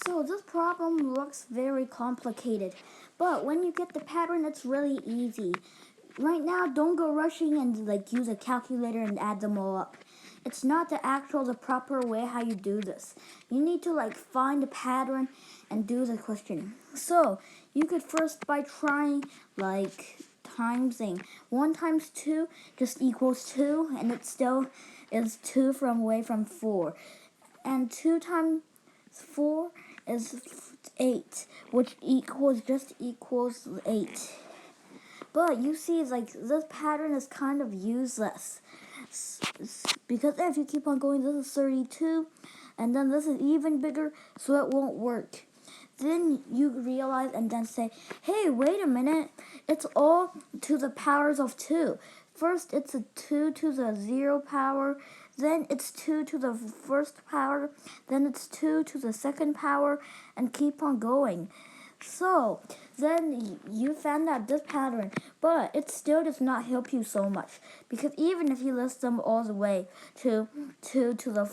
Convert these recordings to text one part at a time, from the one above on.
So this problem looks very complicated, but when you get the pattern, it's really easy. Right now, don't go rushing and use a calculator and add them all up. It's not the proper way how you do this. You need to find a pattern and do the question. So you could first by trying timesing. 1 times 2 just equals 2, and it still is 2 from away from 4. And 2 times 4 is 8, which equals 8. But you see, this pattern is kind of useless. Because if you keep on going, this is 32, and then this is even bigger, so it won't work. Then you realize and then say, hey, wait a minute, it's all to the powers of 2. First, it's a 2 to the 0 power, then it's 2 to the first power, then it's 2 to the second power, and keep on going. So, then you found out this pattern, but it still does not help you so much, because even if you list them all the way to 2 to the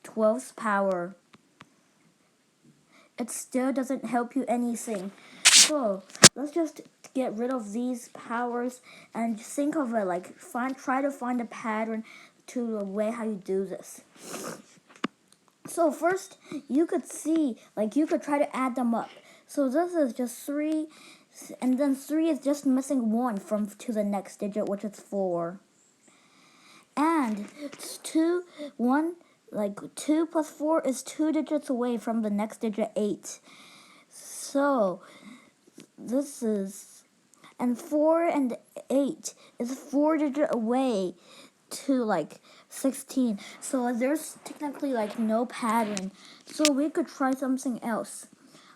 12th power, it still doesn't help you anything. So let's just get rid of these powers and think of it try to find a pattern to the way how you do this. So first you could see you could try to add them up. So this is just 3, and then 3 is just missing 1 to the next digit, which is 4. And 2 plus 4 is 2 digits away from the next digit, 8. So this is, and 4 and 8 is 4 digits away to 16. So there's technically no pattern. So we could try something else.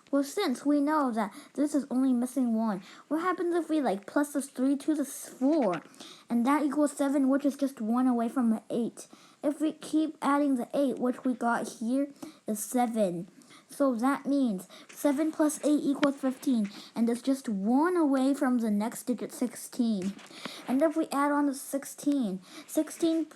Well, since we know that this is only missing 1, what happens if we plus this 3 to this 4? And that equals 7, which is just 1 away from the 8. If we keep adding the 8, which we got here, is 7. So that means 7 plus 8 equals 15, and it's just 1 away from the next digit, 16. And if we add on to 16, 16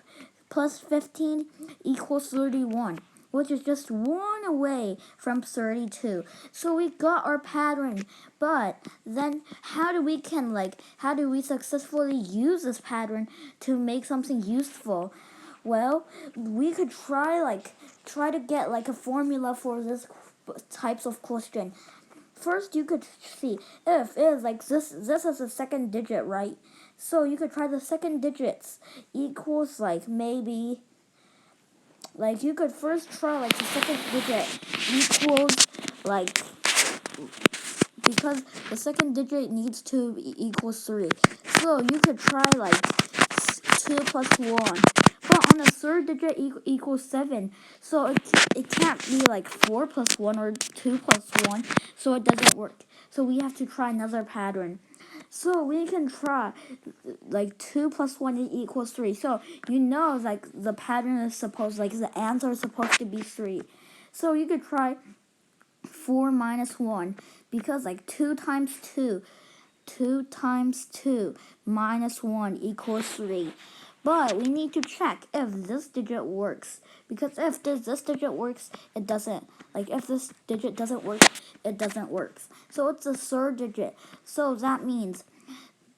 plus 15 equals 31, which is just 1 away from 32. So we got our pattern, but then how do we successfully use this pattern to make something useful? Well, we could try to get a formula for this types of question. First, you could see if it is this is the second digit, right? So you could try the second digits equals maybe you could first try the second digit equals because the second digit needs to equals 3. So you could try 2 plus 1. But on the third digit equals 7. So it can't be 4 plus 1 or 2 plus 1. So it doesn't work. So we have to try another pattern. So we can try 2 plus 1 equals 3. So you know the pattern is supposed the answer is supposed to be 3. So you could try 4 minus 1 because 2 times 2 times 2 minus 1 equals 3. But we need to check if this digit works, because if this digit works, it doesn't. If this digit doesn't work, it doesn't work. So it's the third digit. So that means,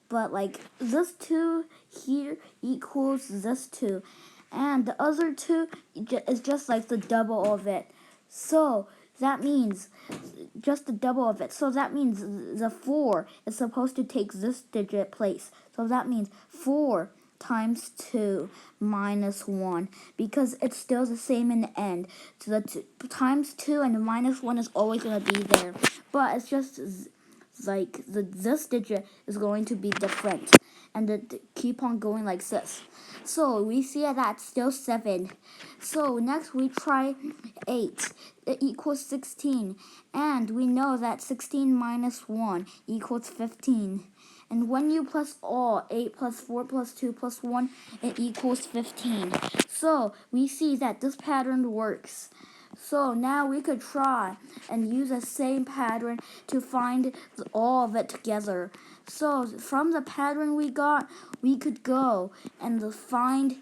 but this 2 here equals this 2, and the other 2 is just the double of it. So that means just the double of it. So that means the 4 is supposed to take this digit place. So that means 4 times 2 minus 1, because it's still the same in the end. So the times 2 and the minus 1 is always going to be there. But it's just this digit is going to be different. And keep on going like this. So we see that's still 7. So next we try 8. It equals 16. And we know that 16 minus 1 equals 15. And when you plus all, 8 plus 4 plus 2 plus 1, it equals 15. So we see that this pattern works. So now we could try and use the same pattern to find all of it together. So from the pattern we got, we could go and find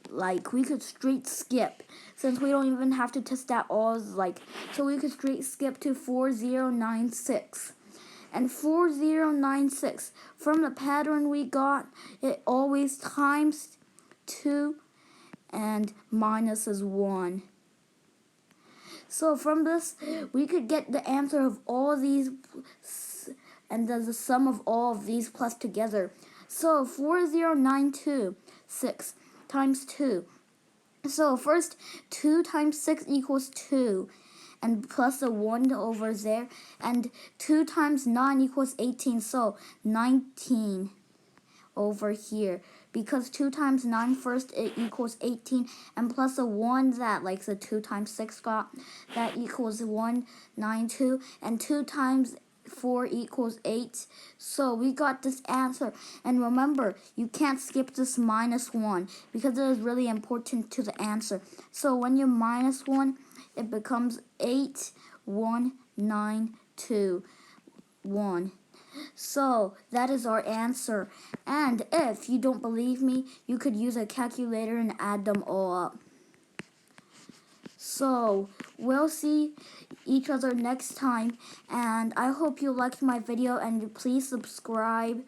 like we could straight skip since we don't even have to test out all like, so we could straight skip to 4096. And 4096, from the pattern we got, it always times 2 and minuses 1. So from this, we could get the answer of all these, and then the sum of all of these plus together. So 40926 times 2. So first, 2 times 6 equals 2, and plus a 1 over there, and 2 times 9 equals 18, so 19 over here. Because 2 times 9 first, it equals 18, and plus a 1 that, like the 2 times 6 got, that equals 192, and 2 times 4 equals 8. So we got this answer. And remember, you can't skip this minus 1 because it is really important to the answer. So when you minus 1, it becomes 8192. So that is our answer. And if you don't believe me, you could use a calculator and add them all up. So we'll see each other next time, and I hope you liked my video, and please subscribe